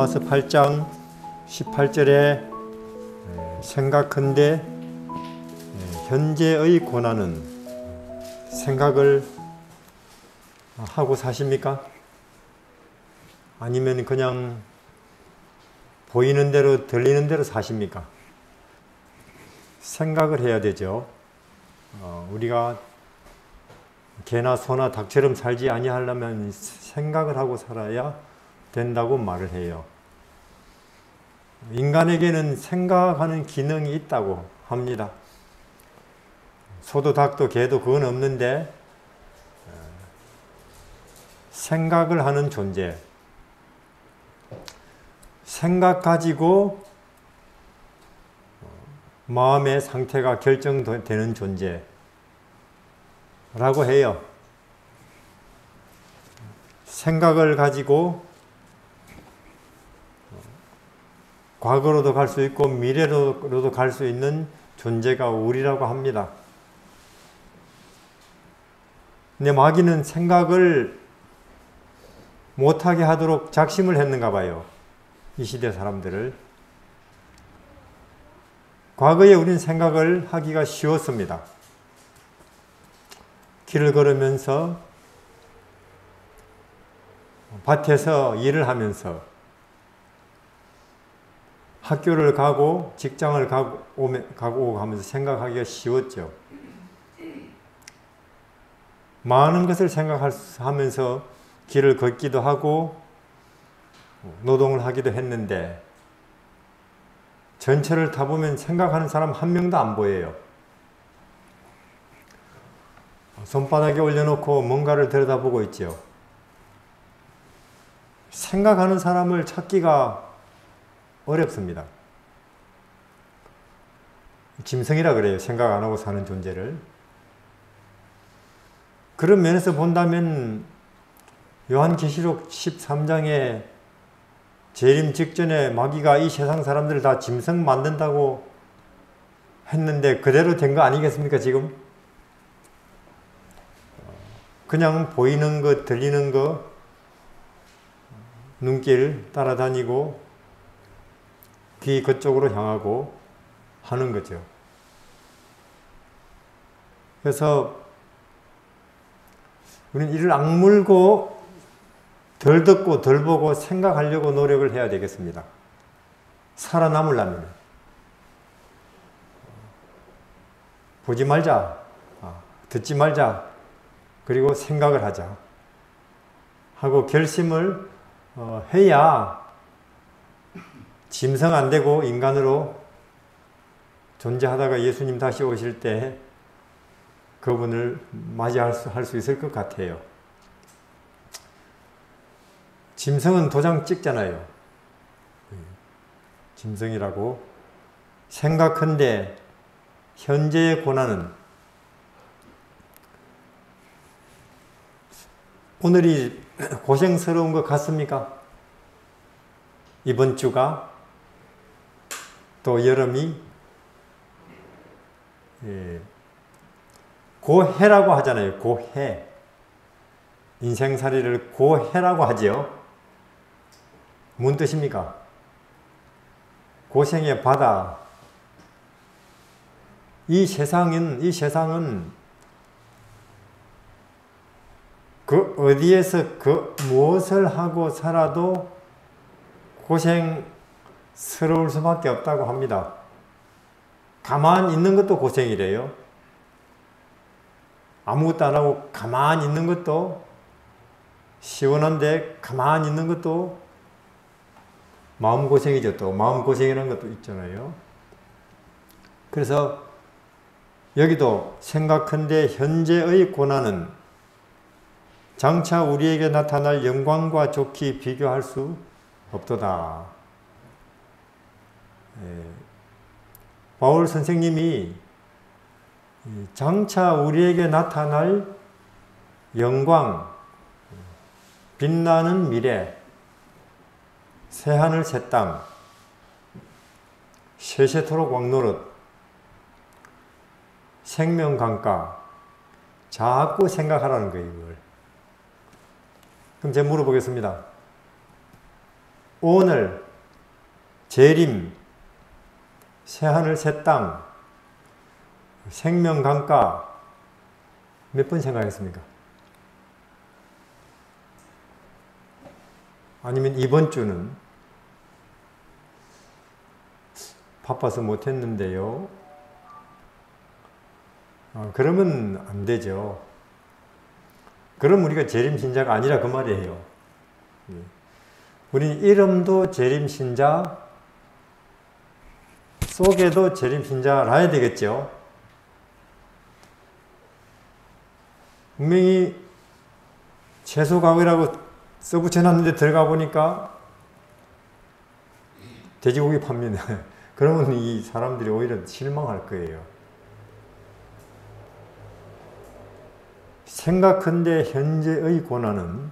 로마서 8장 18절에 생각한데 현재의 고난은 생각을 하고 사십니까? 아니면 그냥 보이는 대로 들리는 대로 사십니까? 생각을 해야 되죠. 우리가 개나 소나 닭처럼 살지 아니하려면 생각을 하고 살아야 된다고 말을 해요. 인간에게는 생각하는 기능이 있다고 합니다. 소도 닭도 개도 그건 없는데 생각을 하는 존재, 생각 가지고 마음의 상태가 결정되는 존재라고 해요. 생각을 가지고 과거로도 갈 수 있고 미래로도 갈 수 있는 존재가 우리라고 합니다. 근데 마귀는 생각을 못하게 하도록 작심을 했는가 봐요. 이 시대 사람들을. 과거에 우리는 생각을 하기가 쉬웠습니다. 길을 걸으면서, 밭에서 일을 하면서, 학교를 가고 직장을 가고 오고 하면서 생각하기가 쉬웠죠. 많은 것을 생각하면서 길을 걷기도 하고 노동을 하기도 했는데 전철을 타보면 생각하는 사람 한 명도 안 보여요. 손바닥에 올려놓고 뭔가를 들여다보고 있죠. 생각하는 사람을 찾기가 어렵습니다. 짐승이라 그래요. 생각 안 하고 사는 존재를. 그런 면에서 본다면 요한계시록 13장에 재림 직전에 마귀가 이 세상 사람들을 다 짐승 만든다고 했는데 그대로 된 거 아니겠습니까 지금? 그냥 보이는 거 들리는 거 눈길 따라다니고 귀 그쪽으로 향하고 하는 거죠. 그래서 우리는 이를 악물고 덜 듣고 덜 보고 생각하려고 노력을 해야 되겠습니다. 살아남으려면. 보지 말자, 듣지 말자, 그리고 생각을 하자 하고 결심을 해야 짐승 안 되고 인간으로 존재하다가 예수님 다시 오실 때 그분을 맞이할 수 있을 것 같아요. 짐승은 도장 찍잖아요. 짐승이라고. 생각한데 현재의 고난은 오늘이 고생스러운 것 같습니까? 이번 주가 또 여름이 고해라고 하잖아요. 고해. 인생살이를 고해라고 하지요. 무슨 뜻입니까? 고생의 바다. 이 세상은 그 어디에서 무엇을 하고 살아도 고생스러울 수밖에 없다고 합니다. 가만히 있는 것도 고생이래요. 아무것도 안 하고 가만히 있는 것도 시원한데 가만히 있는 것도 마음고생이죠. 또 마음고생이라는 것도 있잖아요. 그래서 여기도 생각한데 현재의 고난은 장차 우리에게 나타날 영광과 좋게 비교할 수 없도다. 바울 선생님이 장차 우리에게 나타날 영광, 빛나는 미래, 새하늘 새 땅, 세세토록 왕노릇, 생명강가, 자꾸 생각하라는 거예요. 이걸. 그럼 제가 물어보겠습니다. 오늘, 재림, 새하늘 새 땅, 생명강가 몇 번 생각했습니까? 아니면 이번 주는 바빠서 못했는데요. 그러면 안 되죠. 그럼 우리가 재림신자가 아니라 그 말이에요. 우리는 이름도 재림신자, 속에도 재림신자라야 되겠죠. 분명히 채소가게라고 써붙여놨는데 들어가 보니까 돼지고기 팝니다. 그러면 이 사람들이 오히려 실망할 거예요. 생각한데 현재의 고난은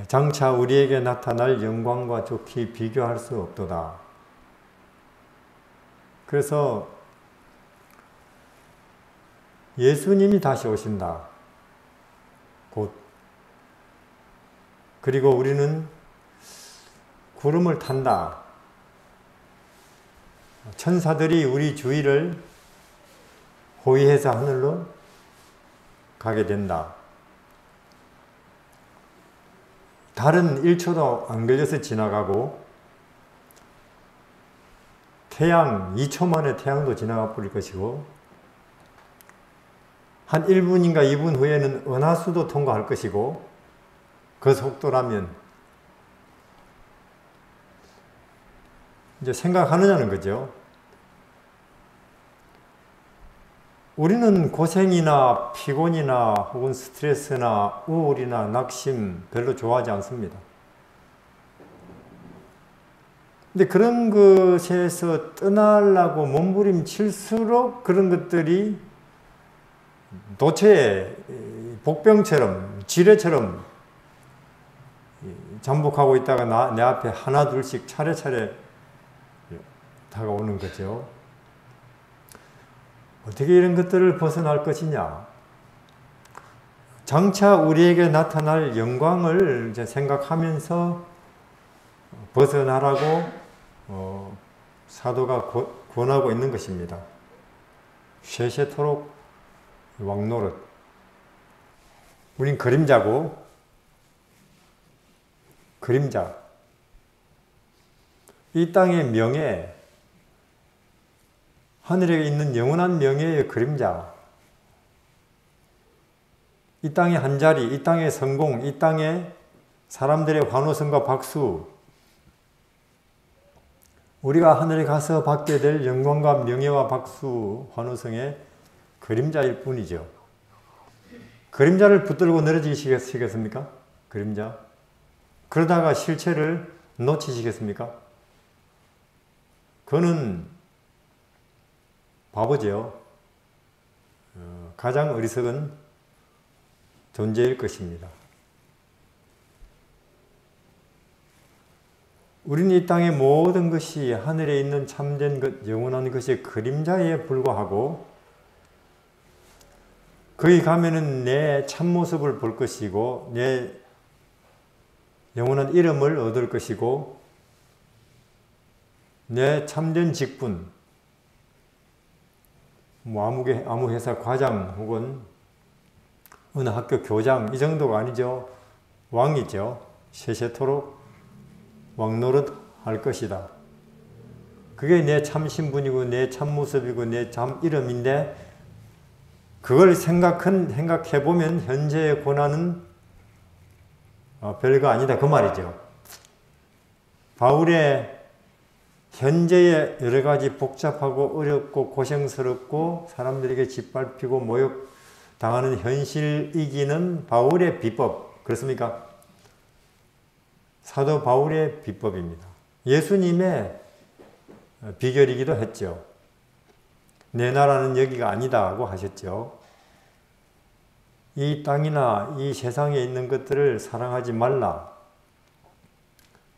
장차 우리에게 나타날 영광과 좋게 비교할 수 없도다. 그래서 예수님이 다시 오신다. 곧. 그리고 우리는 구름을 탄다. 천사들이 우리 주위를 호위해서 하늘로 가게 된다. 달은 1초도 안 걸려서 지나가고 태양 2초 만에 태양도 지나가 버릴 것이고 한 1분인가 2분 후에는 은하수도 통과할 것이고 그 속도라면 이제 생각하느냐는 거죠. 우리는 고생이나 피곤이나 혹은 스트레스나 우울이나 낙심 별로 좋아하지 않습니다. 근데 그런 것에서 떠나려고 몸부림칠수록 그런 것들이 도체 복병처럼 지뢰처럼 잠복하고 있다가 내 앞에 하나 둘씩 차례차례 다가오는 거죠. 어떻게 이런 것들을 벗어날 것이냐? 장차 우리에게 나타날 영광을 이제 생각하면서 벗어나라고 사도가 권하고 있는 것입니다. 쇠쇠토록 왕노릇. 우린 그림자고, 그림자. 이 땅의 명예, 하늘에 있는 영원한 명예의 그림자. 이 땅의 한자리, 이 땅의 성공, 이 땅의 사람들의 환호성과 박수. 우리가 하늘에 가서 받게 될 영광과 명예와 박수, 환호성의 그림자일 뿐이죠. 그림자를 붙들고 늘어지시겠습니까? 그림자. 그러다가 실체를 놓치시겠습니까? 그는 바보죠. 가장 어리석은 존재일 것입니다. 우리는 이 땅의 모든 것이 하늘에 있는 참된 것, 영원한 것의 그림자에 불과하고 거기 가면은 내 참모습을 볼 것이고 내 영원한 이름을 얻을 것이고 내 참된 직분, 아무 회사 과장 혹은 어느 학교 교장 이 정도가 아니죠. 왕이죠. 세세토록 왕노릇 할 것이다. 그게 내 참신분이고 내 참모습이고 내 참 이름인데 그걸 생각해보면 현재의 고난은 별거 아니다 그 말이죠. 바울의 현재의 여러 가지 복잡하고 어렵고 고생스럽고 사람들에게 짓밟히고 모욕당하는 현실이기는 바울의 비법. 그렇습니까? 사도 바울의 비법입니다. 예수님의 비결이기도 했죠. 내 나라는 여기가 아니다고 하셨죠. 이 땅이나 이 세상에 있는 것들을 사랑하지 말라.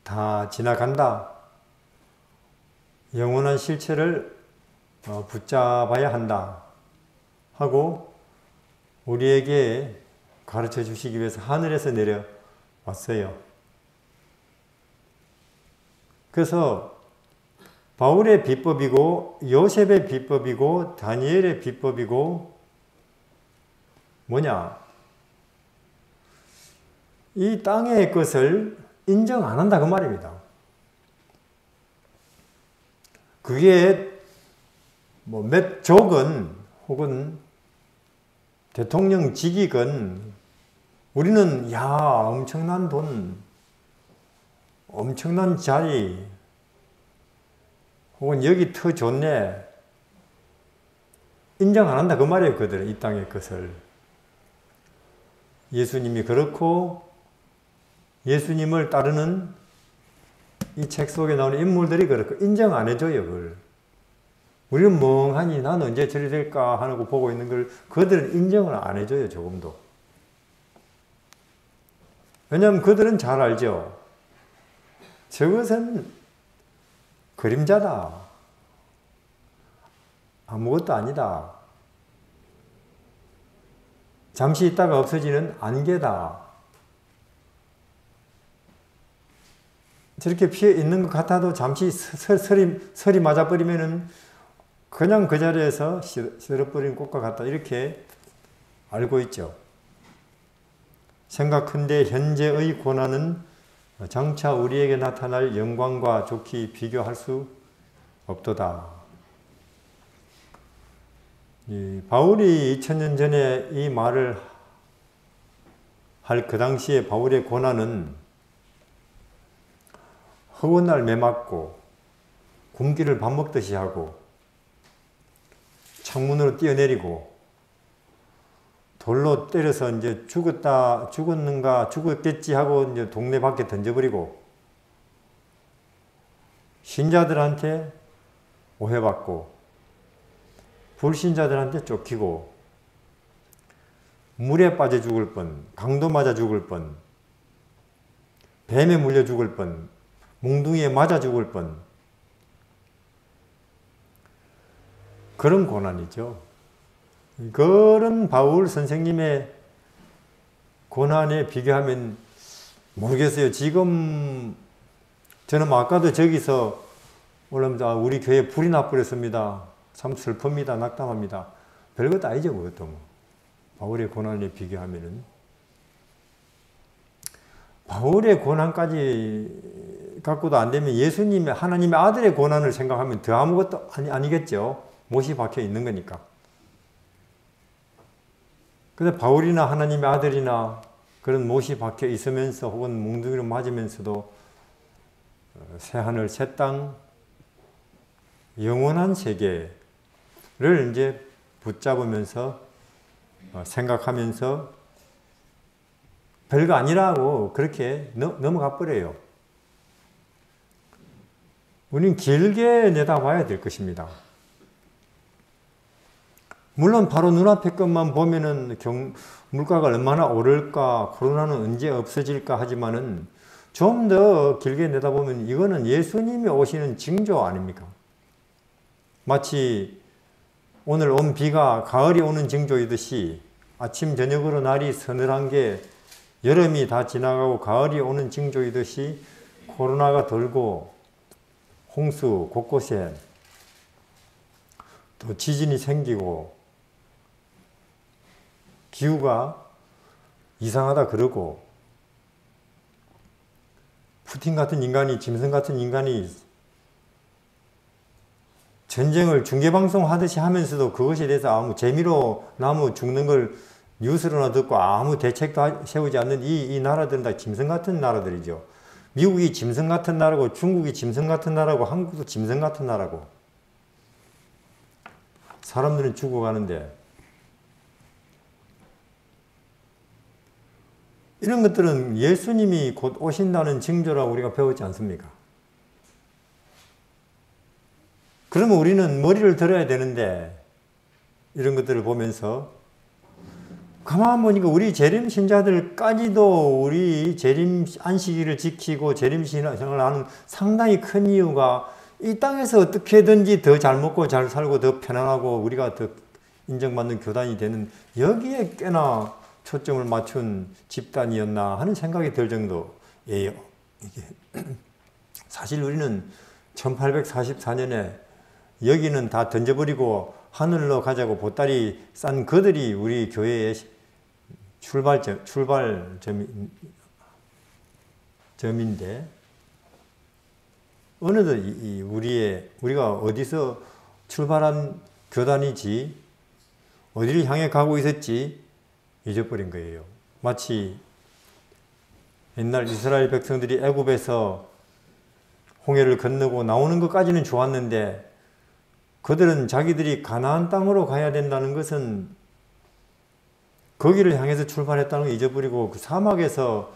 다 지나간다. 영원한 실체를 붙잡아야 한다 하고 우리에게 가르쳐 주시기 위해서 하늘에서 내려왔어요. 그래서 바울의 비법이고 요셉의 비법이고 다니엘의 비법이고 뭐냐? 이 땅의 것을 인정 안 한다 그 말입니다. 그게 뭐 몇 족은 혹은 대통령 직위건 우리는 야 엄청난 돈, 엄청난 자리 혹은 여기 터 좋네 인정 안 한다 그 말이에요. 그들은 이 땅의 것을. 예수님이 그렇고 예수님을 따르는 이 책 속에 나오는 인물들이 그렇고 인정 안 해줘요. 그걸. 우리는 멍하니 나는 언제 저리 될까 하고 보고 있는 걸 그들은 인정을 안 해줘요. 조금도. 왜냐하면 그들은 잘 알죠. 저것은 그림자다. 아무것도 아니다. 잠시 있다가 없어지는 안개다. 저렇게 피어 있는 것 같아도 잠시 설이 맞아버리면은 그냥 그 자리에서 시들어버린 꽃과 같다. 이렇게 알고 있죠. 생각한데 현재의 고난은 장차 우리에게 나타날 영광과 좋게 비교할 수 없도다. 바울이 2000년 전에 이 말을 할 그 당시에 바울의 고난은 허운 날 매맞고 굶기를 밥 먹듯이 하고 창문으로 뛰어내리고 돌로 때려서 이제 죽었는가 죽었겠지 하고 이제 동네 밖에 던져버리고 신자들한테 오해받고 불신자들한테 쫓기고 물에 빠져 죽을 뻔, 강도 맞아 죽을 뻔, 뱀에 물려 죽을 뻔, 몽둥이에 맞아 죽을 뻔 그런 고난이죠. 그런 바울 선생님의 고난에 비교하면 모르겠어요. 지금 저는 뭐 아까도 저기서 올라오면서 우리 교회에 불이 나버렸습니다. 참 슬픕니다. 낙담합니다. 별것도 아니죠. 그것도 뭐. 바울의 고난에 비교하면은 바울의 고난까지 갖고도 안 되면 예수님의 하나님의 아들의 고난을 생각하면 더 아무것도 아니겠죠. 못이 박혀 있는 거니까. 근데 바울이나 하나님의 아들이나 그런 못이 박혀 있으면서 혹은 몽둥이로 맞으면서도 새하늘 새 땅 영원한 세계를 이제 붙잡으면서 생각하면서 별거 아니라고 그렇게 넘어가 버려요. 우리는 길게 내다봐야 될 것입니다. 물론 바로 눈앞의 것만 보면은 물가가 얼마나 오를까, 코로나는 언제 없어질까 하지만은 좀 더 길게 내다보면 이거는 예수님이 오시는 징조 아닙니까? 마치 오늘 온 비가 가을이 오는 징조이듯이 아침 저녁으로 날이 서늘한 게 여름이 다 지나가고 가을이 오는 징조이듯이 코로나가 돌고 홍수 곳곳에 또 지진이 생기고 기후가 이상하다 그러고 푸틴 같은 인간이 짐승 같은 인간이 전쟁을 중계방송 하듯이 하면서도 그것에 대해서 아무 재미로 나무 죽는 걸 뉴스로나 듣고 아무 대책도 세우지 않는 이 나라들은 다 짐승 같은 나라들이죠. 미국이 짐승 같은 나라고 중국이 짐승 같은 나라고 한국도 짐승 같은 나라고 사람들은 죽어가는데 이런 것들은 예수님이 곧 오신다는 징조라고 우리가 배웠지 않습니까? 그러면 우리는 머리를 들어야 되는데 이런 것들을 보면서 가만 보니까 우리 재림 신자들까지도 우리 재림 안식일을 지키고 재림 신앙을 하는 상당히 큰 이유가 이 땅에서 어떻게든지 더 잘 먹고 잘 살고 더 편안하고 우리가 더 인정받는 교단이 되는 여기에 꽤나 초점을 맞춘 집단이었나 하는 생각이 들 정도예요. 이게 사실 우리는 1844년에 여기는 다 던져버리고 하늘로 가자고 보따리 싼 그들이 우리 교회의 출발점인데 어느덧 우리가 어디서 출발한 교단이지 어디를 향해 가고 있었지 잊어버린 거예요. 마치 옛날 이스라엘 백성들이 애굽에서 홍해를 건너고 나오는 것까지는 좋았는데 그들은 자기들이 가나안 땅으로 가야 된다는 것은 거기를 향해서 출발했다는 걸 잊어버리고 그 사막에서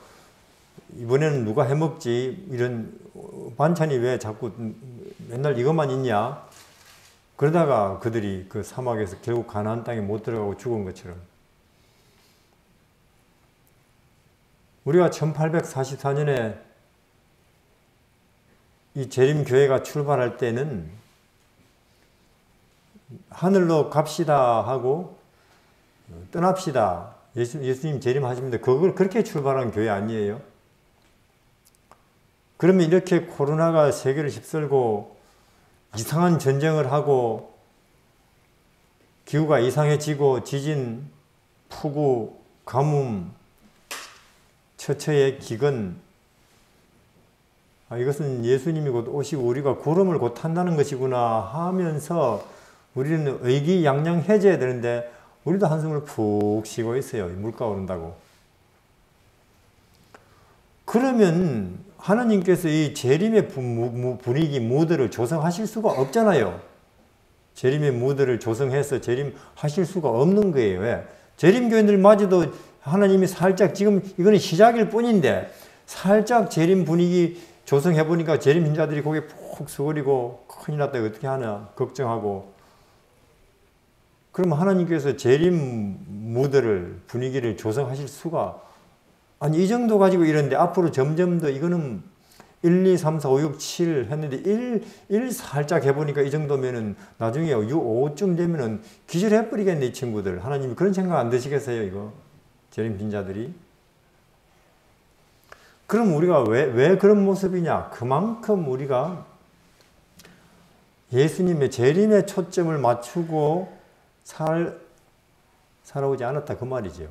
이번에는 누가 해먹지? 이런 반찬이 왜 자꾸 맨날 이것만 있냐? 그러다가 그들이 그 사막에서 결국 가나안 땅에 못 들어가고 죽은 것처럼 우리가 1844년에 이 재림교회가 출발할 때는 하늘로 갑시다 하고 떠납시다. 예수님 재림하십니다. 그걸 그렇게 출발한 교회 아니에요? 그러면 이렇게 코로나가 세계를 휩쓸고 이상한 전쟁을 하고 기후가 이상해지고 지진, 폭우, 가뭄, 처처의 기근 이것은 예수님이 곧 오시고 우리가 구름을 곧 탄다는 것이구나 하면서 우리는 의기양양해져야 되는데 우리도 한숨을 푹 쉬고 있어요. 물가 오른다고. 그러면 하나님께서 이 재림의 분위기, 무드를 조성하실 수가 없잖아요. 재림의 무드를 조성해서 재림하실 수가 없는 거예요. 왜? 재림교인들마저도 하나님이 살짝 지금 이거는 시작일 뿐인데 살짝 재림 분위기 조성해보니까 재림인자들이 거기에 푹 서버리고 큰일 났다 어떻게 하나 걱정하고 그러면 하나님께서 재림 무드를 분위기를 조성하실 수가 아니 이 정도 가지고 이러는데 앞으로 점점 더 이거는 1, 2, 3, 4, 5, 6, 7 했는데 1 살짝 해보니까 이 정도면은 나중에 6, 5쯤 되면은 기절해버리겠네 이 친구들. 하나님이 그런 생각 안 드시겠어요 이거? 재림신자들이? 그럼 우리가 왜 그런 모습이냐? 그만큼 우리가 예수님의 재림의 초점을 맞추고 살아오지 않았다 그 말이죠.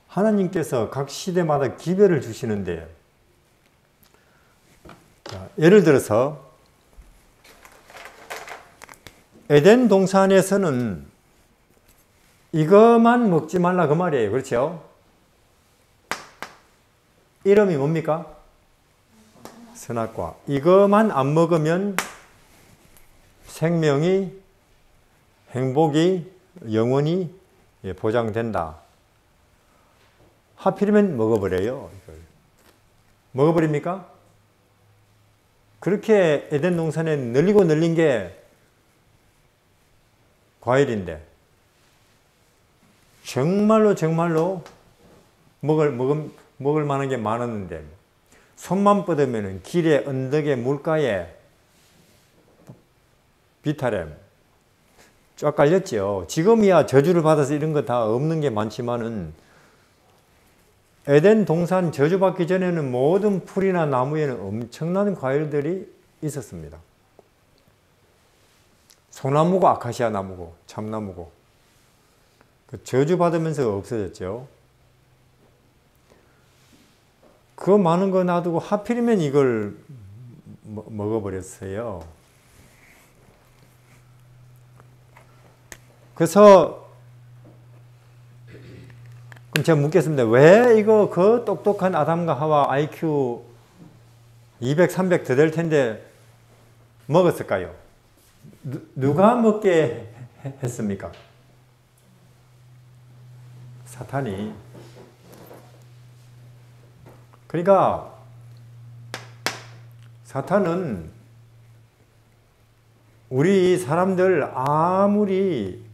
하나님께서 각 시대마다 기별을 주시는데 자, 예를 들어서 에덴 동산에서는 이것만 먹지 말라 그 말이에요. 그렇죠? 이름이 뭡니까? 선악과. 이것만 안 먹으면 생명이 행복이 영원히 보장된다. 하필이면 먹어버려요. 이걸. 먹어버립니까? 그렇게 에덴 동산에 널리고 널린 게 과일인데 정말로 먹을 만한 게 많았는데 손만 뻗으면 길에 언덕에 물가에 비타램 쫙 깔렸죠. 지금이야 저주를 받아서 이런 거 다 없는 게 많지만은 에덴 동산 저주받기 전에는 모든 풀이나 나무에는 엄청난 과일들이 있었습니다. 소나무고 아카시아 나무고 참나무고 그 저주받으면서 없어졌죠. 그 많은 거 놔두고 하필이면 이걸 먹어버렸어요. 그래서 그럼 제가 묻겠습니다. 왜 이거 그 똑똑한 아담과 하와 IQ 200, 300 더 될 텐데 먹었을까요? 누가 먹게 했습니까? 사탄이. 그러니까 사탄은 우리 사람들 아무리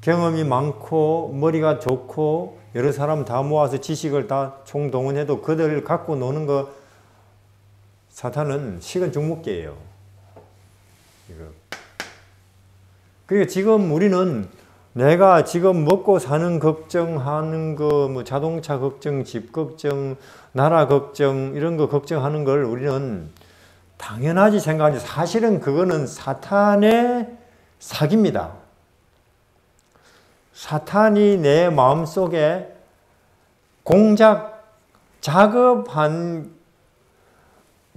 경험이 많고 머리가 좋고 여러 사람 다 모아서 지식을 다 총동원해도 그들을 갖고 노는 거 사탄은 식은 죽먹기예요. 그러니까 지금 우리는 내가 지금 먹고 사는 걱정하는 거, 뭐 자동차 걱정, 집 걱정, 나라 걱정, 이런 거 걱정하는 걸 우리는 당연하지 생각하지. 사실은 그거는 사탄의 사기입니다. 사탄이 내 마음속에 공작, 작업한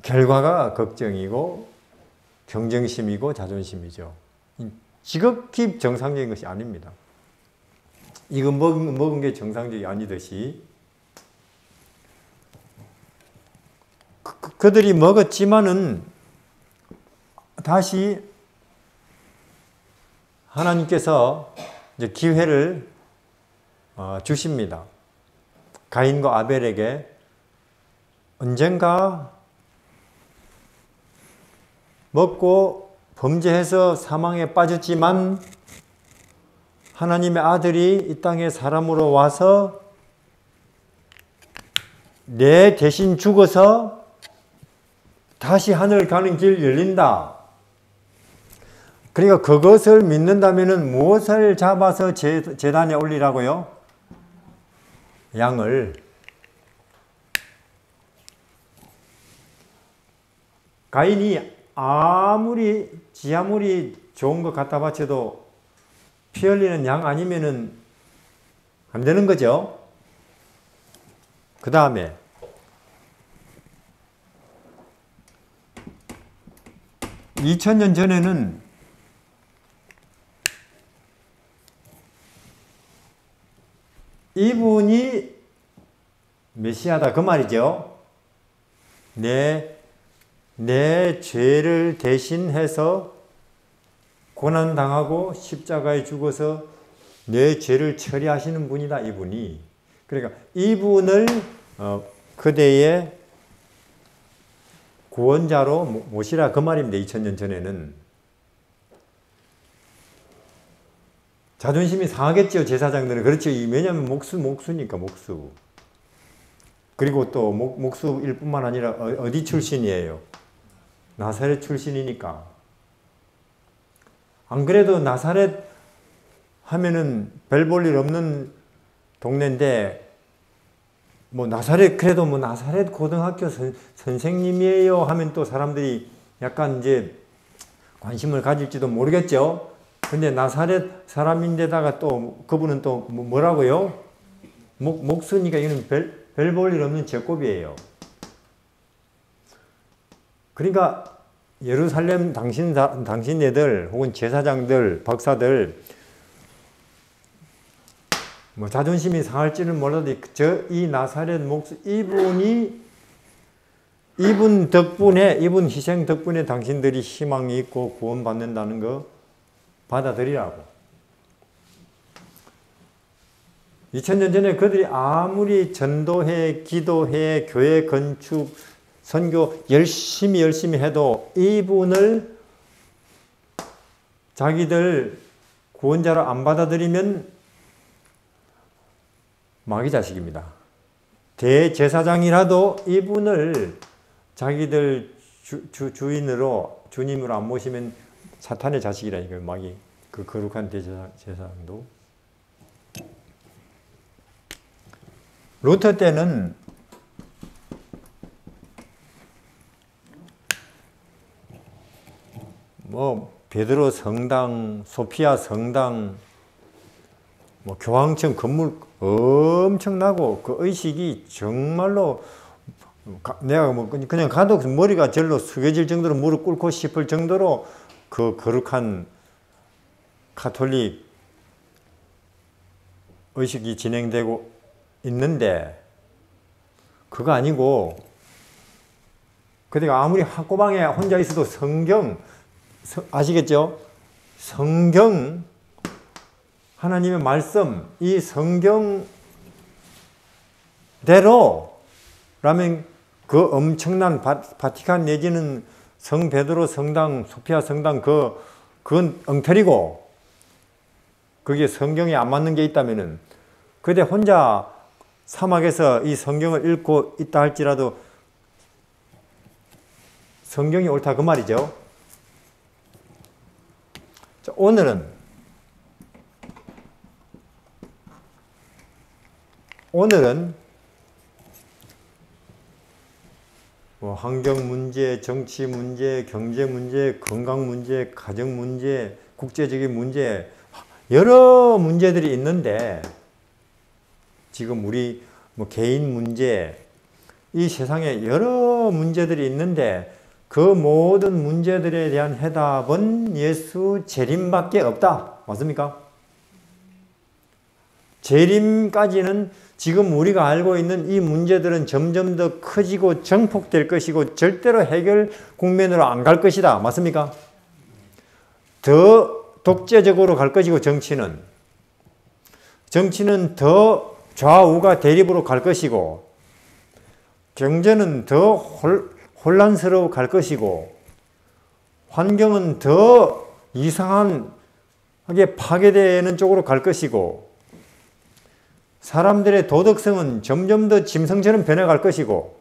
결과가 걱정이고 경쟁심이고 자존심이죠. 지극히 정상적인 것이 아닙니다. 이거 먹은 게 정상적이 아니듯이 그들이 먹었지만은 다시 하나님께서 이제 기회를 주십니다. 가인과 아벨에게 언젠가 먹고 범죄해서 사망에 빠졌지만 하나님의 아들이 이 땅에 사람으로 와서 내 대신 죽어서 다시 하늘 가는 길 열린다. 그러니까 그것을 믿는다면 무엇을 잡아서 제단에 올리라고요? 양을. 가인이 지 아무리 좋은 것 갖다 바쳐도 피 흘리는 양 아니면은 안 되는 거죠. 그 다음에 2000년 전에는 이분이 메시아다 그 말이죠. 내 죄를 대신해서 고난당하고 십자가에 죽어서 내 죄를 처리하시는 분이다 이분이. 그러니까 이분을 그대의 구원자로 모시라 그 말입니다. 2000년 전에는. 자존심이 상하겠죠 제사장들은. 그렇죠. 왜냐하면 목수니까 목수. 그리고 또 목수일 뿐만 아니라 어디 출신이에요? 나사렛 출신이니까. 안 그래도 나사렛 하면은 별 볼 일 없는 동네인데 뭐 나사렛 그래도 뭐 나사렛 고등학교 선생님이에요 하면 또 사람들이 약간 이제 관심을 가질지도 모르겠죠. 근데 나사렛 사람인데다가 또 그분은 또 뭐라고요? 목수니까 이거는 별 볼 일 없는 제곱이에요. 그러니까 예루살렘 당신네들 혹은 제사장들, 박사들 뭐 자존심이 상할지는 몰라도 이 나사렛 목수 이분 덕분에 이분 희생 덕분에 당신들이 희망이 있고 구원받는다는 거 받아들이라고. 2000년 전에 그들이 아무리 전도회, 기도회, 교회 건축, 선교 열심히 해도 이분을 자기들 구원자로 안 받아들이면 마귀 자식입니다. 대제사장이라도 이분을 자기들 주님으로 안 모시면 사탄의 자식이라니까요. 마귀. 그 거룩한 대제사장도. 루터 때는 뭐 베드로 성당, 소피아 성당, 뭐 교황청 건물 엄청나고 그 의식이 정말로 내가 뭐 그냥 가도 머리가 절로 숙여질 정도로 무릎 꿇고 싶을 정도로 그 거룩한 카톨릭 의식이 진행되고 있는데 그거 아니고 그대가 아무리 한꼬방에 혼자 있어도 성경 아시겠죠? 성경 하나님의 말씀 이 성경대로라면 그 엄청난 바티칸 내지는 성 베드로 성당, 소피아 성당 그건 엉터리고 그게 성경에 안 맞는 게 있다면은 그대 혼자 사막에서 이 성경을 읽고 있다 할지라도 성경이 옳다 그 말이죠. 자, 오늘은 오늘은 뭐 환경 문제, 정치 문제, 경제 문제, 건강 문제, 가정 문제, 국제적인 문제, 여러 문제들이 있는데, 지금 우리 뭐 개인 문제, 이 세상에 여러 문제들이 있는데 그 모든 문제들에 대한 해답은 예수 재림밖에 없다. 맞습니까? 재림까지는 지금 우리가 알고 있는 이 문제들은 점점 더 커지고 정폭될 것이고 절대로 해결 국면으로 안 갈 것이다. 맞습니까? 더 독재적으로 갈 것이고 정치는 더 좌우가 대립으로 갈 것이고 경제는 더 혼란스러워 갈 것이고 환경은 더 이상하게 파괴되는 쪽으로 갈 것이고 사람들의 도덕성은 점점 더 짐승처럼 변해갈 것이고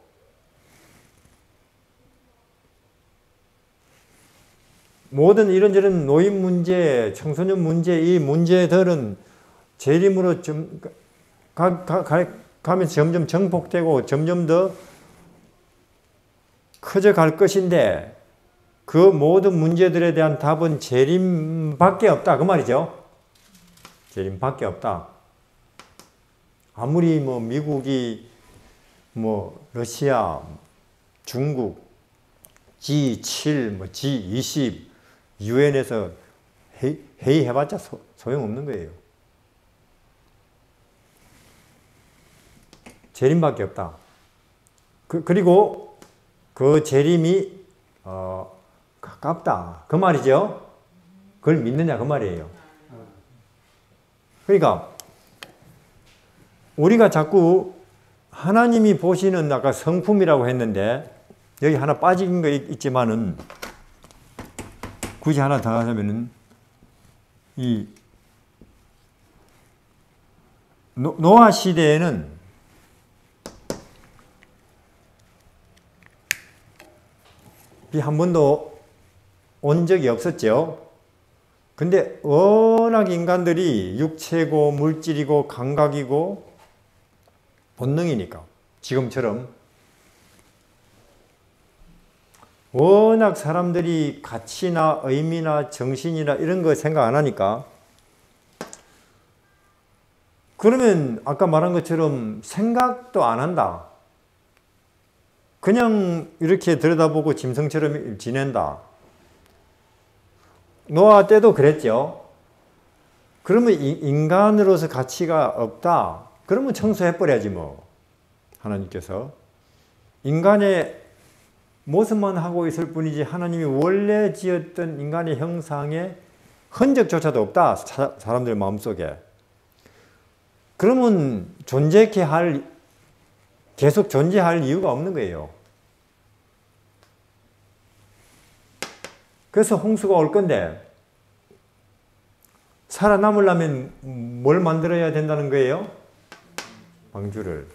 모든 이런저런 노인 문제, 청소년 문제, 이 문제들은 재림으로 가면서 점점 정복되고 점점 더 커져갈 것인데 그 모든 문제들에 대한 답은 재림밖에 없다. 그 말이죠. 재림밖에 없다. 아무리 뭐 미국이 뭐 러시아, 중국, G7, 뭐 G20, 유엔에서 회의해봤자 소용없는 거예요. 재림밖에 없다. 그리고 그 재림이 가깝다. 그 말이죠. 그걸 믿느냐 그 말이에요. 그러니까 우리가 자꾸 하나님이 보시는 아까 성품이라고 했는데 여기 하나 빠진 거 있지만은 굳이 하나 더 하자면은 이 노아 시대에는 비 한 번도 온 적이 없었죠. 근데 워낙 인간들이 육체고 물질이고 감각이고 본능이니까 지금처럼 워낙 사람들이 가치나 의미나 정신이나 이런 거 생각 안 하니까 그러면 아까 말한 것처럼 생각도 안 한다. 그냥 이렇게 들여다보고 짐승처럼 지낸다. 노아 때도 그랬죠. 그러면 인간으로서 가치가 없다. 그러면 청소해버려야지 뭐. 하나님께서. 인간의 모습만 하고 있을 뿐이지 하나님이 원래 지었던 인간의 형상에 흔적조차도 없다. 사람들 마음속에. 그러면 계속 존재할 이유가 없는 거예요. 그래서 홍수가 올 건데 살아남으려면 뭘 만들어야 된다는 거예요? 방주를.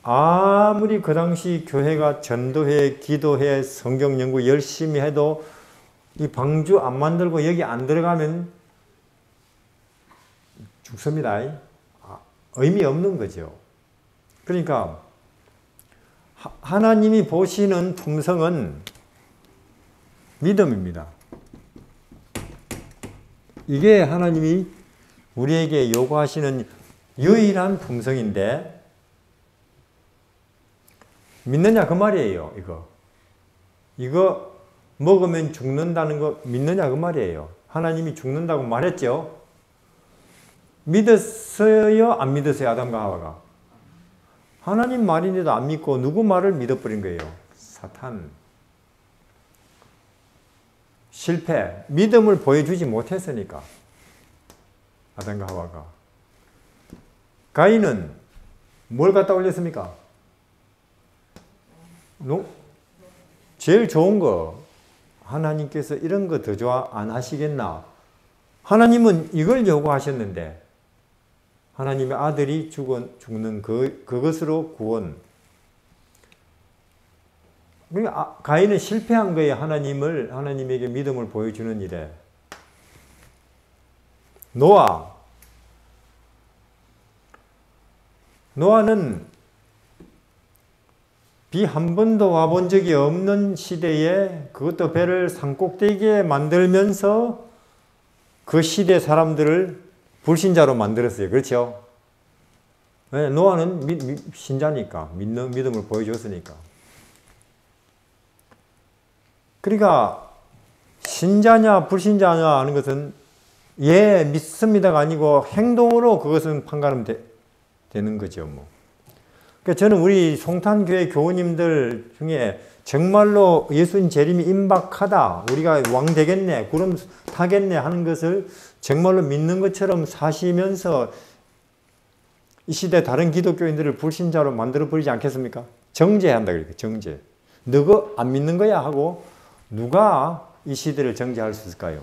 아무리 그 당시 교회가 전도회, 기도회, 성경 연구 열심히 해도 이 방주 안 만들고 여기 안 들어가면 죽습니다. 의미 없는 거죠. 그러니까 하나님이 보시는 품성은 믿음입니다. 이게 하나님이 우리에게 요구하시는 유일한 품성인데 믿느냐 그 말이에요. 이거 먹으면 죽는다는 거 믿느냐 그 말이에요. 하나님이 죽는다고 말했죠. 믿었어요? 안 믿었어요? 아담과 하와가. 하나님 말인데도 안 믿고 누구 말을 믿어버린 거예요? 사탄. 실패. 믿음을 보여주지 못했으니까. 아담과 하와가. 가인은 뭘 갖다 올렸습니까? 제일 좋은 거. 하나님께서 이런 거 더 좋아 안 하시겠나? 하나님은 이걸 요구하셨는데 하나님의 아들이 죽는 그것으로 구원. 그러니까 가인은 실패한 거예요. 하나님에게 믿음을 보여주는 일에. 노아. 노아는 비 한 번도 와본 적이 없는 시대에 그것도 배를 산꼭대기에 만들면서 그 시대 사람들을 불신자로 만들었어요. 그렇죠? 네, 노아는 신자니까, 믿음을 보여줬으니까. 그러니까 신자냐 불신자냐 하는 것은 예 믿습니다가 아니고 행동으로 그것은 판가름 되는 거죠. 뭐. 그러니까 저는 우리 송탄교회 교우님들 중에 정말로 예수님 재림이 임박하다, 우리가 왕 되겠네, 구름 타겠네 하는 것을 정말로 믿는 것처럼 사시면서 이 시대 다른 기독교인들을 불신자로 만들어 버리지 않겠습니까? 정죄한다 그러니까 정죄. 너가 안 믿는 거야 하고 누가 이 시대를 정죄할 수 있을까요?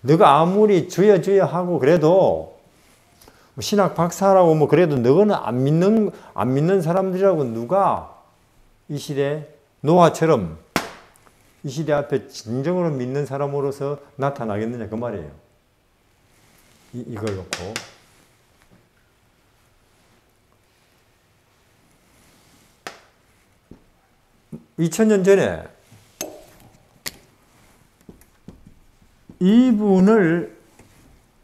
너가 아무리 주여 주여 하고 그래도 신학 박사라고 뭐 그래도 너는 안 믿는 사람들이라고 누가 이 시대 노아처럼 이 시대 앞에 진정으로 믿는 사람으로서 나타나겠느냐 그 말이에요. 이걸 놓고 2000년 전에 이분을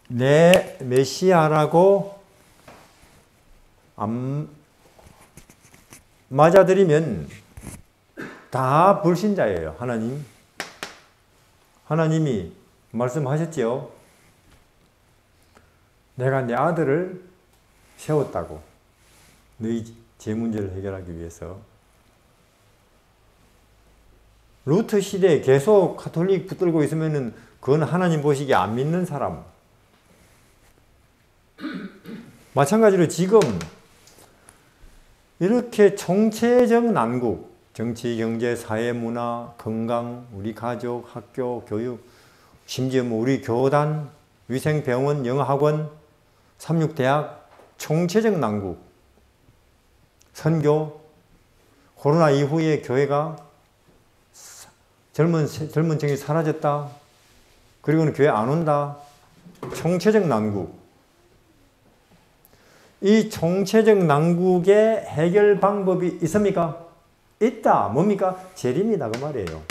내 메시아라고 안 맞아들이면 다 불신자예요. 하나님이 말씀하셨죠. 내가 내 아들을 세웠다고. 너희 제 문제를 해결하기 위해서. 루트 시대에 계속 가톨릭 붙들고 있으면은 그건 하나님 보시기에 안 믿는 사람. 마찬가지로 지금 이렇게 총체적 난국, 정치, 경제, 사회, 문화, 건강, 우리 가족, 학교, 교육, 심지어 뭐 우리 교단, 위생병원, 영어학원, 삼육대학, 총체적 난국, 선교, 코로나 이후에 교회가 젊은 층이 사라졌다. 그리고는 교회 안 온다. 총체적 난국. 이 총체적 난국의 해결 방법이 있습니까? 있다. 뭡니까? 재림이다 그 말이에요.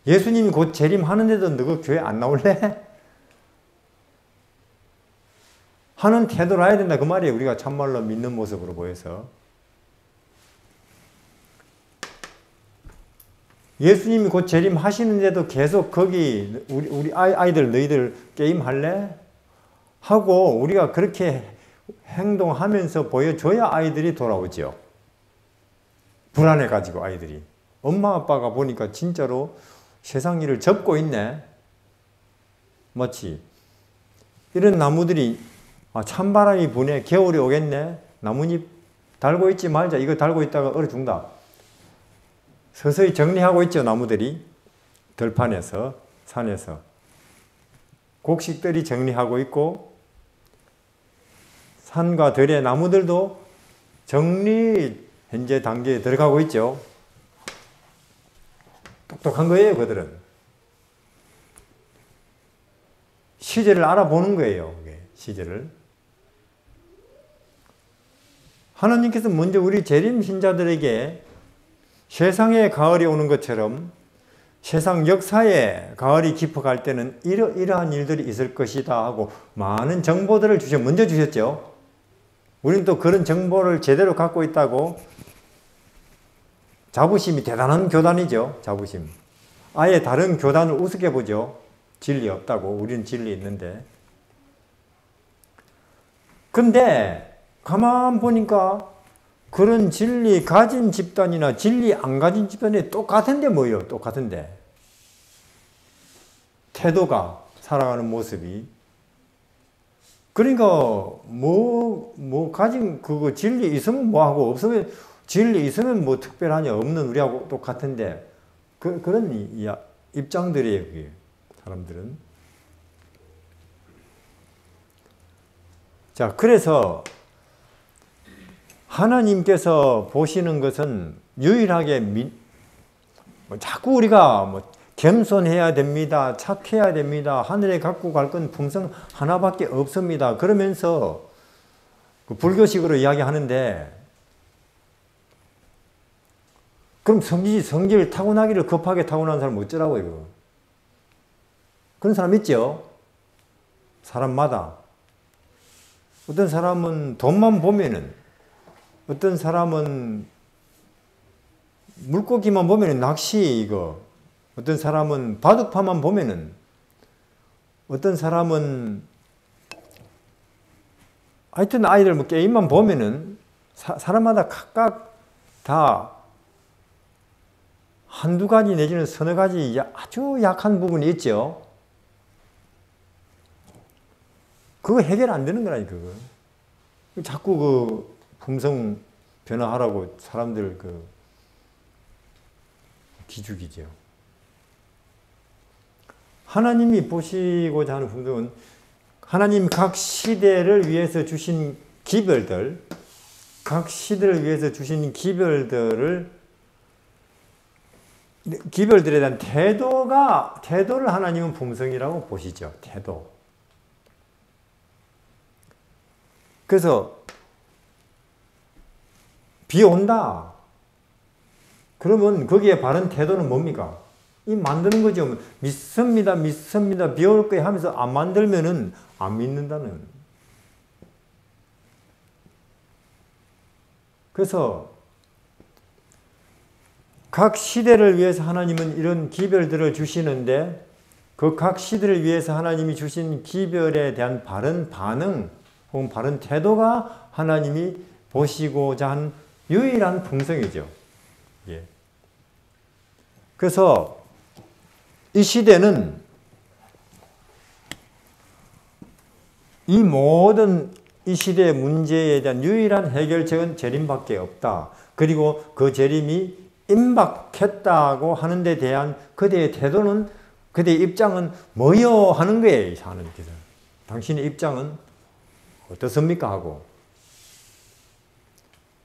예수님이 곧 재림하는데도 너가 교회 안 나올래? 하는 태도를 해야 된다 그 말이에요. 우리가 참말로 믿는 모습으로 보여서. 예수님이 곧 재림하시는데도 계속 거기 우리 아이들 너희들 게임 할래? 하고 우리가 그렇게 행동하면서 보여줘야 아이들이 돌아오죠. 불안해가지고 아이들이. 엄마 아빠가 보니까 진짜로 세상 일을 접고 있네. 맞지? 이런 나무들이 찬바람이 부네. 겨울이 오겠네. 나뭇잎 달고 있지 말자. 이거 달고 있다가 얼어 죽는다. 서서히 정리하고 있죠. 나무들이. 들판에서 산에서. 곡식들이 정리하고 있고 산과 들의 나무들도 정리 현재 단계에 들어가고 있죠. 똑똑한 거예요. 그들은. 시제를 알아보는 거예요. 시제를. 하나님께서 먼저 우리 재림 신자들에게 세상에 가을이 오는 것처럼 세상 역사에 가을이 깊어갈 때는 이러한 일들이 있을 것이다 하고 많은 정보들을 먼저 주셨죠. 우리는 또 그런 정보를 제대로 갖고 있다고 자부심이 대단한 교단이죠. 자부심. 아예 다른 교단을 우습게 보죠. 진리 없다고. 우리는 진리 있는데. 근데 가만 보니까 그런 진리 가진 집단이나 진리 안 가진 집단이 똑같은데 뭐예요? 똑같은데. 태도가, 살아가는 모습이. 그러니까 가진 그거 진리 있으면 뭐하고 없으면 진리 있으면 뭐 특별하냐 없는 우리하고 똑같은데 그런 입장들이에요. 그게. 사람들은. 자, 그래서 하나님께서 보시는 것은 유일하게 자꾸 우리가 겸손해야 됩니다. 착해야 됩니다. 하늘에 갖고 갈 건 품성 하나밖에 없습니다. 그러면서 그 불교식으로 이야기하는데, 그럼 성질 타고나기를 급하게 타고난 사람 어쩌라고 이거. 그런 사람 있죠? 사람마다. 어떤 사람은 돈만 보면은, 어떤 사람은 물고기만 보면은 낚시 이거, 어떤 사람은 바둑판만 보면은, 어떤 사람은 하여튼 아이들 뭐 게임만 보면은 사람마다 각각 다 한두 가지 내지는 서너 가지 아주 약한 부분이 있죠. 그거 해결 안 되는 거라니, 그거. 자꾸 그 품성 변화하라고 사람들 그 기죽이죠. 하나님이 보시고자 하는 품성은 하나님 각 시대를 위해서 주신 기별들, 각 시대를 위해서 주신 기별들에 대한 태도를 하나님은 품성이라고 보시죠. 태도. 그래서 비 온다. 그러면 거기에 바른 태도는 뭡니까? 이 만드는 거죠. 믿습니다. 비 올 거야 하면서 안 만들면은 안 믿는다는. 그래서 각 시대를 위해서 하나님은 이런 기별들을 주시는데 그 각 시대를 위해서 하나님이 주신 기별에 대한 바른 반응 혹은 바른 태도가 하나님이 보시고자 한 유일한 품성이죠. 예. 그래서 이 시대는 이 모든 이 시대의 문제에 대한 유일한 해결책은 재림밖에 없다. 그리고 그 재림이 임박했다고 하는 데 대한 그대의 태도는, 그대의 입장은 뭐여 하는 거예요. 하나님께서. 당신의 입장은 어떻습니까? 하고.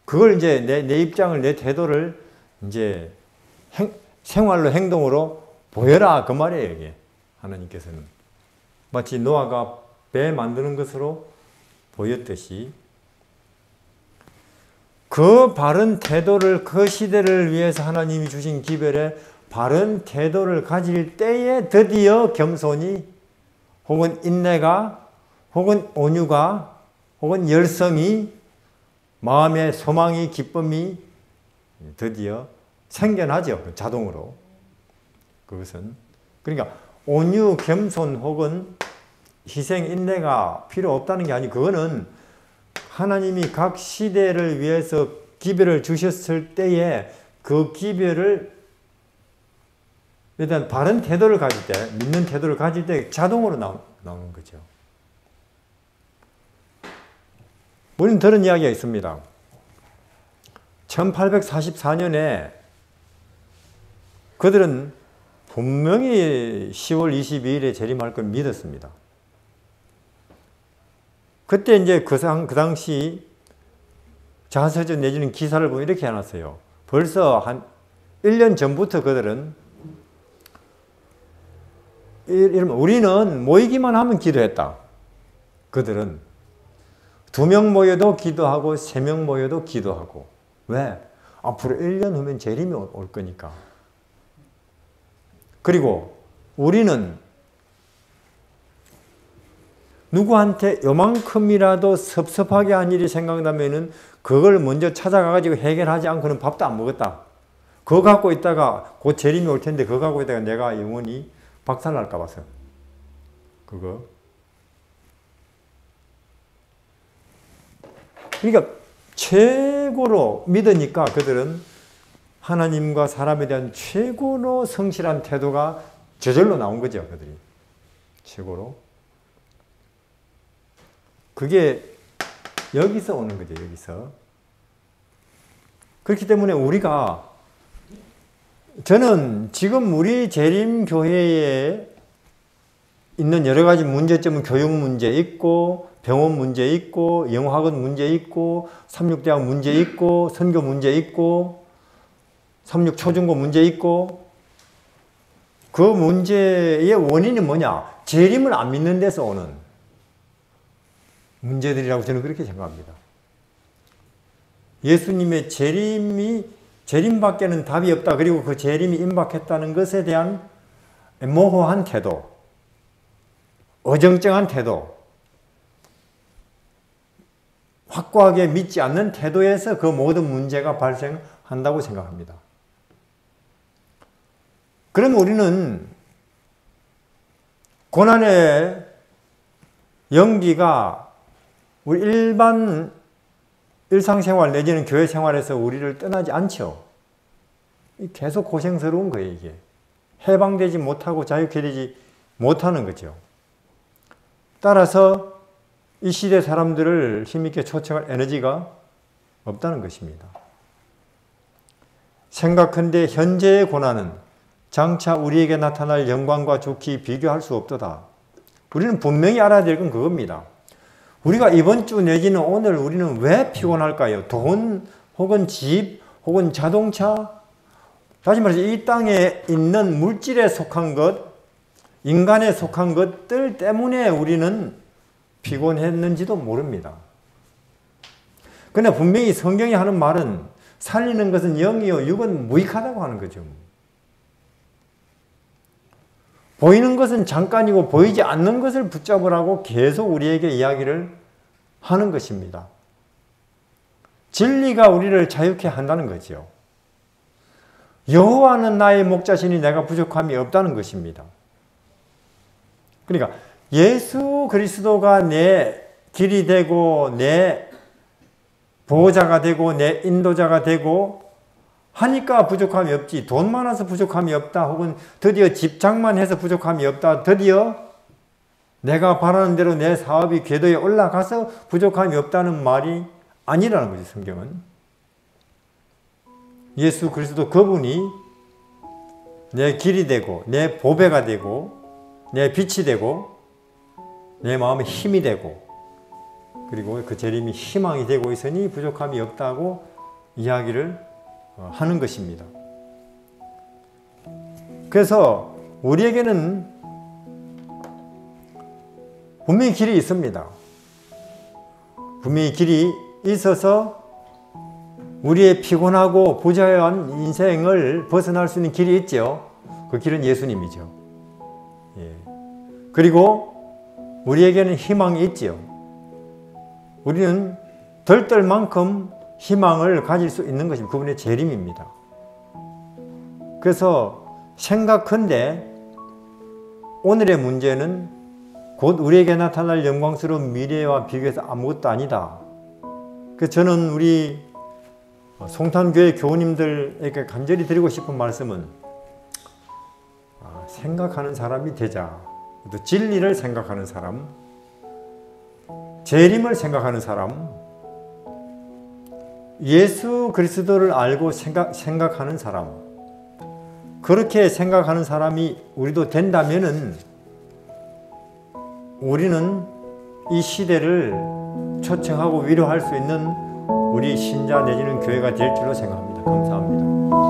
그걸 이제 내 입장을, 내 태도를 이제 생활로, 행동으로 보여라. 그 말이에요, 이게. 하나님께서는. 마치 노아가 배 만드는 것으로 보였듯이 그 바른 태도를, 그 시대를 위해서 하나님이 주신 기별에 바른 태도를 가질 때에 드디어 겸손이 혹은 인내가 혹은 온유가 혹은 열성이 마음의 소망이 기쁨이 드디어 생겨나죠. 자동으로. 그것은 그러니까 온유, 겸손 혹은 희생, 인내가 필요 없다는 게 아니고 그거는 하나님이 각 시대를 위해서 기별을 주셨을 때에 그 기별을 일단 바른 태도를 가질 때, 믿는 태도를 가질 때 자동으로 나오는 거죠. 우리는 들은 이야기가 있습니다. 1844년에 그들은 분명히 10월 22일에 재림할 걸 믿었습니다. 그때 이제 그 당시 자서전 내지는 기사를 보면 이렇게 해놨어요. 벌써 한 1년 전부터 그들은 우리는 모이기만 하면 기도했다. 그들은 2명 모여도 기도하고 3명 모여도 기도하고. 왜? 앞으로 1년 후면 재림이 올 거니까. 그리고 우리는 누구한테 요만큼이라도 섭섭하게 한 일이 생각나면은 그걸 먼저 찾아가가지고 해결하지 않고는 밥도 안 먹었다. 그거 갖고 있다가 곧 재림이 올 텐데 그거 갖고 있다가 내가 영원히 박살날까 봐서. 그거. 그러니까 최고로 믿으니까 그들은 하나님과 사람에 대한 최고로 성실한 태도가 저절로 나온 거죠. 그들이. 최고로. 그게 여기서 오는 거죠. 여기서. 그렇기 때문에 우리가 저는 지금 우리 재림교회에 있는 여러 가지 문제점은 교육 문제 있고 병원 문제 있고 영어학원 문제 있고 삼육대학 문제 있고 선교 문제 있고 삼육초중고 문제 있고 그 문제의 원인이 뭐냐? 재림을 안 믿는 데서 오는 문제들이라고 저는 그렇게 생각합니다. 예수님의 재림밖에는 답이 없다. 그리고 그 재림이 임박했다는 것에 대한 모호한 태도, 어정쩡한 태도, 확고하게 믿지 않는 태도에서 그 모든 문제가 발생한다고 생각합니다. 그럼 우리는 고난의 연기가 우리 일반 일상생활 내지는 교회 생활에서 우리를 떠나지 않죠. 계속 고생스러운 거예요, 이게. 해방되지 못하고 자유케 되지 못하는 거죠. 따라서 이 시대 사람들을 힘있게 초청할 에너지가 없다는 것입니다. 생각컨대 현재의 고난은 장차 우리에게 나타날 영광과 좋게 비교할 수 없도다. 우리는 분명히 알아야 될 건 그겁니다. 우리가 이번 주 내지는 오늘 우리는 왜 피곤할까요? 돈 혹은 집 혹은 자동차, 다시 말해서 이 땅에 있는 물질에 속한 것, 인간에 속한 것들 때문에 우리는 피곤했는지도 모릅니다. 그러나 분명히 성경이 하는 말은 살리는 것은 영이요 육은 무익하다고 하는 거죠. 보이는 것은 잠깐이고 보이지 않는 것을 붙잡으라고 계속 우리에게 이야기를 하는 것입니다. 진리가 우리를 자유케 한다는 거죠. 여호와는 나의 목자시니 내가 부족함이 없다는 것입니다. 그러니까 예수 그리스도가 내 길이 되고 내 보호자가 되고 내 인도자가 되고 하니까 부족함이 없지. 돈 많아서 부족함이 없다. 혹은 드디어 집착만 해서 부족함이 없다. 드디어 내가 바라는 대로 내 사업이 궤도에 올라가서 부족함이 없다는 말이 아니라는 거지, 성경은. 예수 그리스도 그분이 내 길이 되고 내 보배가 되고 내 빛이 되고 내 마음의 힘이 되고 그리고 그 재림이 희망이 되고 있으니 부족함이 없다고 이야기를 하는 것입니다. 그래서 우리에게는 분명히 길이 있습니다. 분명히 길이 있어서 우리의 피곤하고 부자유한 인생을 벗어날 수 있는 길이 있죠. 그 길은 예수님이죠. 예. 그리고 우리에게는 희망이 있지요. 우리는 덜떨만큼 희망을 가질 수 있는 것이 그분의 재림입니다. 그래서 생각컨대 오늘의 문제는 곧 우리에게 나타날 영광스러운 미래와 비교해서 아무것도 아니다. 그래서 저는 우리 송탄교회 교우님들에게 간절히 드리고 싶은 말씀은 생각하는 사람이 되자. 또 진리를 생각하는 사람, 재림을 생각하는 사람, 예수 그리스도를 알고 생각하는 사람, 그렇게 생각하는 사람이 우리도 된다면은 우리는 이 시대를 초청하고 위로할 수 있는 우리 신자 내지는 교회가 될 줄로 생각합니다. 감사합니다.